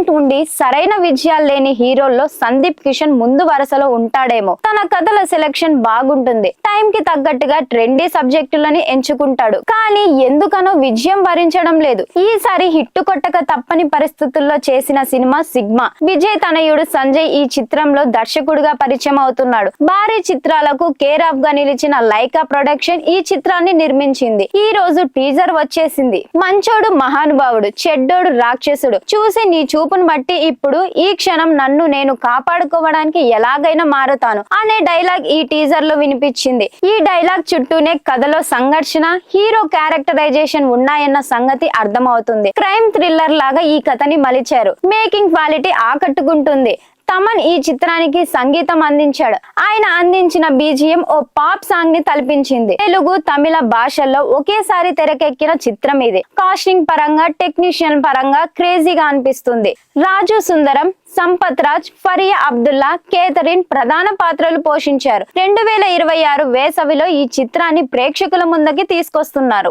Talent ఉండి సరైన విజయాలు లేని హీరోల్లో సందీప్ కిషన్ ముందు వరుసలో ఉంటాడేమో. తన కథల సెలెక్షన్ బాగుంటుంది, టైం కి తగ్గట్టుగా ట్రెండీ సబ్జెక్టులని ఎంచుకుంటాడు. కానీ ఎందుకనో విజయం వరించడం లేదు. ఈసారి హిట్టు కొట్టక తప్పని పరిస్థితుల్లో చేసిన సినిమా సిగ్మా. విజయ్ తనయుడు సంజయ్ ఈ చిత్రంలో దర్శకుడిగా పరిచయం అవుతున్నాడు. భారీ చిత్రాలకు కేర్ ఆఫ్ గా నిలిచిన లైకా ప్రొడక్షన్ ఈ చిత్రాన్ని నిర్మించింది. ఈ రోజు టీజర్ వచ్చేసింది. మంచోడు మహానుభావుడు, చెడ్డోడు రాక్షసుడు, చూసి నీ చూపును బట్టి ఇప్పుడు ఈ క్షణం నన్ను నేను కాపాడుకోవడానికి ఎలాగైనా మారుతాను అనే డైలాగ్ ఈ టీజర్ లో వినిపించింది. ఈ డైలాగ్ చుట్టూనే కథలో సంఘర్షణ, హీరో క్యారెక్టరైజేషన్ ఉన్నాయన్న సంగతి అర్థమవుతుంది. క్రైమ్ థ్రిల్లర్ లాగా ఈ కథని మలిచారు. మేకింగ్ క్వాలిటీ ఆకట్టుకుంటుంది. తమన్ ఈ చిత్రానికి సంగీతం అందించాడు. ఆయన అందించిన బీజిఎం ఓ పాప్ సాంగ్ ని తలపించింది. తెలుగు, తమిళ భాషల్లో ఒకేసారి తెరకెక్కిన చిత్రం ఇది. కాస్టింగ్ పరంగా, టెక్నీషియన్ పరంగా క్రేజీగా అనిపిస్తుంది. రాజు సుందరం, సంపత్ రాజ్, ఫరియా అబ్దుల్లా, కేథరిన్ ప్రధాన పాత్రలు పోషించారు. 2026 వేసవిలో ఈ చిత్రాన్ని ప్రేక్షకుల ముందుకి తీసుకొస్తున్నారు.